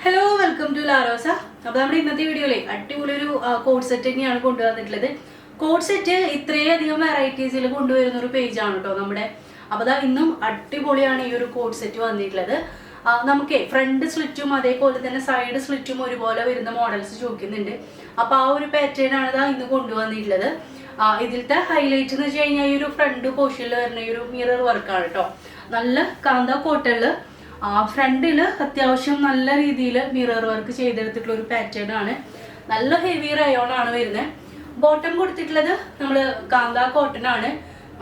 Hello welcome to ലാരോസ. അപ്പോൾ നമ്മുടെ ഇന്നത്തെ വീഡിയോയിലെ അടിപൊളിയൊരു കോഡ് സെറ്റ് തന്നെയാണ് കൊണ്ടുവന്നിട്ടുള്ളത്. കോഡ് സെറ്റ് ഇത്രയധികം വെറൈറ്റീസിൽ കൊണ്ടുവരുന്ന ഒരു പേജാണ് കേട്ടോ നമ്മുടെ. അപ്പോൾ അതാ ഇന്നും അടിപൊളിയാണ് ഈ ഒരു കോഡ് സെറ്റ് വന്നിട്ടുള്ളത്. നമുക്ക് ഫ്രണ്ട് സ്ലിറ്റും അതേപോലെ തന്നെ സൈഡ് സ്ലിറ്റും ഒരുപോലെ വരുന്ന മോഡൽസ് ചോദിക്കുന്നുണ്ട്. അപ്പോൾ ആ ഒരു പാറ്റേൺ ആണ് ഇതാ ഇന്ന് കൊണ്ടുവന്നിട്ടുള്ളത്. ഇതിലത്തെ ഹൈലൈറ്റ് എന്ന് വെച്ച് കഴിഞ്ഞാൽ ഈ ഒരു ഫ്രണ്ട് പോർഷനിൽ വരുന്ന ഈ ഒരു മിറർ വർക്കാണ് കേട്ടോ. നല്ല കാന്ത കോട്ടണിൽ ഫ്രണ്ടിൽ അത്യാവശ്യം നല്ല രീതിയിൽ മിറർ വർക്ക് ചെയ്തെടുത്തിട്ടുള്ള ഒരു പാറ്റേൺ ആണ്. നല്ല ഹെവി റയോൺ ആണ് വരുന്നത്. ബോട്ടം കൊടുത്തിട്ടുള്ളത് നമ്മൾ കാന്ത കോട്ടൺ ആണ്.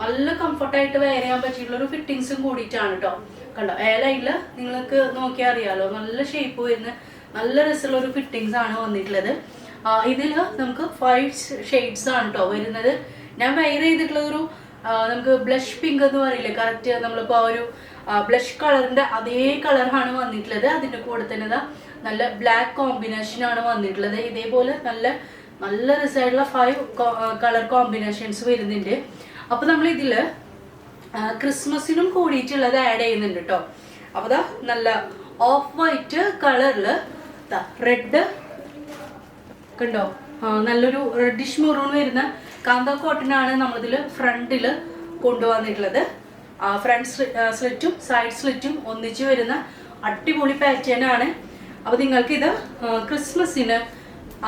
നല്ല കംഫർട്ടായിട്ട് വെയർ ചെയ്യാൻ പറ്റിയിട്ടുള്ള ഒരു ഫിറ്റിങ്സും കൂടിയിട്ടാണ് കേട്ടോ. കണ്ടോ, ലൈനിൽ നിങ്ങൾക്ക് നോക്കിയാൽ അറിയാലോ, നല്ല ഷേപ്പ് വരുന്ന നല്ല രസമുള്ള ഒരു ഫിറ്റിങ്സ് ആണ് വന്നിട്ടുള്ളത്. ഇതിൽ നമുക്ക് 5 ഷെയ്ഡ്സ് ആണ് കേട്ടോ വരുന്നത്. ഞാൻ വെയർ ചെയ്തിട്ടുള്ള ഒരു നമുക്ക് ബ്ലഷ് പിങ്ക് എന്ന് പറയില്ലേ, കറക്റ്റ് നമ്മളിപ്പോൾ ആ ഒരു ബ്ലഷ് കളറിന്റെ അതേ കളറാണ് വന്നിട്ടുള്ളത്. അതിൻ്റെ കൂടെ തന്നെ നല്ല ബ്ലാക്ക് കോമ്പിനേഷൻ ആണ് വന്നിട്ടുള്ളത്. ഇതേപോലെ നല്ല നല്ല രസമായിട്ടുള്ള 5 കളർ കോമ്പിനേഷൻസ് വരുന്നുണ്ട്. അപ്പോൾ നമ്മൾ ഇതിൽ ക്രിസ്മസിനും കൂടിയിട്ടുള്ളത് ആഡ് ചെയ്യുന്നുണ്ട് കേട്ടോ. അപ്പോൾ ദാ നല്ല ഓഫ് വൈറ്റ് കളറിൽ റെഡ് കണ്ടോ, നല്ലൊരു റെഡിഷ് മെറൂൺ വരുന്ന കാന്ത കോട്ടൺ ആണ് നമ്മളിതിൽ ഫ്രണ്ടിൽ കൊണ്ടുവന്നിട്ടുള്ളത്. ഫ്രണ്ട് സ്ലിറ്റും സൈഡ് സ്ലിറ്റും ഒന്നിച്ച് വരുന്ന അടിപൊളി പാറ്റേൺ ആണ്. അപ്പോൾ നിങ്ങൾക്കിത് ക്രിസ്മസിന്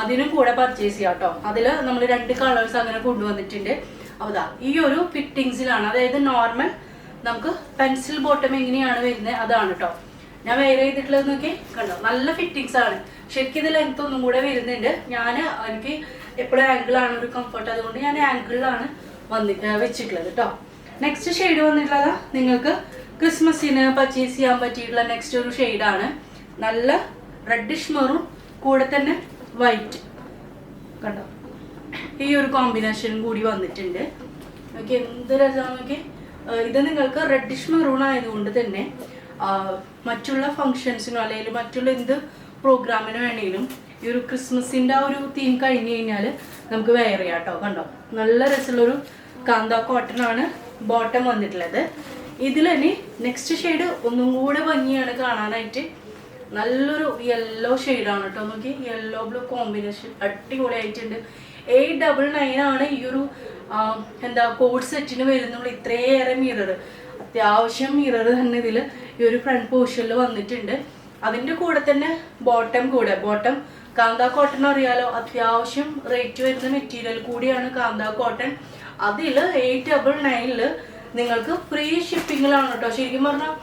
അതിനും കൂടെ പർച്ചേസ് ചെയ്യാം കേട്ടോ. അതിൽ നമ്മൾ 2 കളേഴ്സ് അങ്ങനെ കൊണ്ടുവന്നിട്ടുണ്ട്. അപ്പോൾ ഈ ഒരു ഫിറ്റിങ്സിലാണ്, അതായത് നോർമൽ നമുക്ക് പെൻസിൽ ബോട്ടം എങ്ങനെയാണ് വരുന്നത് അതാണ് കേട്ടോ ഞാൻ വെയർ ചെയ്തിട്ടുള്ളത്. നോക്കി കണ്ടോ, നല്ല ഫിറ്റിങ്സ് ആണ്. ശരിക്കും ഇത് ലെങ്ത് ഒന്നും കൂടെ വരുന്നുണ്ട്. എനിക്ക് എപ്പോഴും ആംഗിളാണ് ഒരു കംഫർട്ട്, അതുകൊണ്ട് ഞാൻ ആംഗിളിലാണ് വെച്ചിട്ടുള്ളത് കേട്ടോ. നെക്സ്റ്റ് ഷെയ്ഡ് വന്നിട്ടുള്ളത് നിങ്ങൾക്ക് ക്രിസ്മസിന് പർച്ചേസ് ചെയ്യാൻ പറ്റിയിട്ടുള്ള നെക്സ്റ്റ് ഒരു ഷെയ്ഡാണ്. നല്ല റെഡിഷ് മെറൂൺ കൂടെ തന്നെ വൈറ്റ് കണ്ടോ, ഈ ഒരു കോമ്പിനേഷൻ കൂടി വന്നിട്ടുണ്ട്. നോക്കി എന്ത് രസമാണ് നോക്കി. ഇത് നിങ്ങൾക്ക് റെഡിഷ് മെറൂൺ ആയതുകൊണ്ട് തന്നെ മറ്റുള്ള ഫങ്ഷൻസിനോ അല്ലെങ്കിൽ മറ്റുള്ള എന്ത് പ്രോഗ്രാമിന് വേണമെങ്കിലും ഈ ഒരു ക്രിസ്മസിൻ്റെ ആ ഒരു തീം കഴിഞ്ഞ് കഴിഞ്ഞാൽ നമുക്ക് വെയർ ചെയ്യാം കേട്ടോ. കണ്ടോ, നല്ല രസമുള്ളൊരു കാന്ത കോട്ടൺ ആണ് ബോട്ടം വന്നിട്ടുള്ളത്. ഇതിൽ ഇനി നെക്സ്റ്റ് ഷെയ്ഡ് ഒന്നും കൂടെ ഭംഗിയാണ് കാണാനായിട്ട്. നല്ലൊരു യെല്ലോ ഷെയ്ഡാണ് കേട്ടോ. നോക്കി, യെല്ലോ ബ്ലൂ കോമ്പിനേഷൻ അടിപൊളിയായിട്ടുണ്ട്. 899 ആണ് ഈ ഒരു കോഡ് സെറ്റിന് വരുന്നുള്ളൂ. ഇത്രയേറെ മിറർ, അത്യാവശ്യം മിറർ തന്നെ ഇതിൽ ഈ ഒരു ഫ്രണ്ട് പോർഷനിൽ വന്നിട്ടുണ്ട്. അതിൻ്റെ കൂടെ തന്നെ ബോട്ടം കാന്ത കോട്ടൺ അറിയാലോ, അത്യാവശ്യം റേറ്റ് വരുന്ന മെറ്റീരിയൽ കൂടിയാണ് കാന്ത കോട്ടൺ. അതിൽ 899 നിങ്ങൾക്ക് ഫ്രീ ഷിപ്പിങ്ങിലാണ് കേട്ടോ. ശരിക്കും പറഞ്ഞാൽ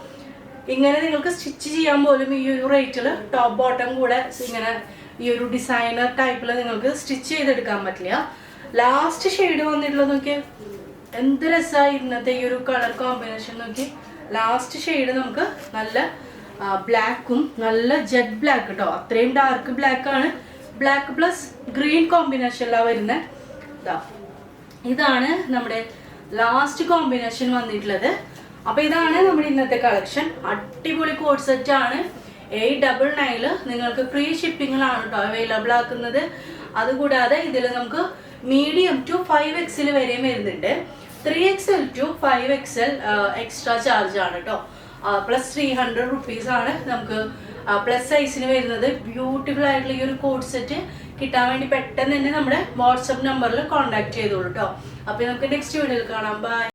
ഇങ്ങനെ നിങ്ങൾക്ക് സ്റ്റിച്ച് ചെയ്യാൻ പോലും ഈ ഒരു റേറ്റിൽ ടോപ്പ് ബോട്ടം കൂടെ ഇങ്ങനെ ഈ ഒരു ഡിസൈനർ ടൈപ്പിൽ നിങ്ങൾക്ക് സ്റ്റിച്ച് ചെയ്തെടുക്കാൻ പറ്റില്ല. ലാസ്റ്റ് ഷെയ്ഡ് വന്നിട്ടുള്ളത് നോക്കി, എന്ത് രസമായി ഇന്നത്തെ ഈ ഒരു കളർ കോമ്പിനേഷൻ. നോക്കി, ലാസ്റ്റ് ഷെയ്ഡ് നമുക്ക് നല്ല ബ്ലാക്കും നല്ല ജെറ്റ് ബ്ലാക്ക് കേട്ടോ. അത്രയും ഡാർക്ക് ബ്ലാക്ക് ആണ്. ബ്ലാക്ക് പ്ലസ് ഗ്രീൻ കോമ്പിനേഷനിലാണ് വരുന്നത്. ഇതാണ് നമ്മുടെ ലാസ്റ്റ് കോമ്പിനേഷൻ വന്നിട്ടുള്ളത്. അപ്പോൾ ഇതാണ് നമ്മുടെ ഇന്നത്തെ കളക്ഷൻ. അടിപൊളി കോഡ് സെറ്റ് ആണ്. 899 നിങ്ങൾക്ക് ഫ്രീ ഷിപ്പിങ്ങിലാണ് കേട്ടോ അവൈലബിൾ ആക്കുന്നത്. അതുകൂടാതെ ഇതിൽ നമുക്ക് മീഡിയം ടു 5XL വരെയും വരുന്നുണ്ട്. 3XL to 5XL extra charge ആണ് കേട്ടോ. പ്ലസ് 300 റുപ്പീസ് ആണ് നമുക്ക് പ്ലസ് സൈസിന് വരുന്നത്. ബ്യൂട്ടിഫുൾ ആയിട്ടുള്ള ഈ ഒരു കോഡ് സെറ്റ് കിട്ടാൻ വേണ്ടി പെട്ടെന്ന് തന്നെ നമ്മുടെ വാട്സപ്പ് നമ്പറിൽ കോൺടാക്ട് ചെയ്തോളൂ കേട്ടോ. അപ്പോൾ നമുക്ക് നെക്സ്റ്റ് വീഡിയോയിൽ കാണാം. ബൈ.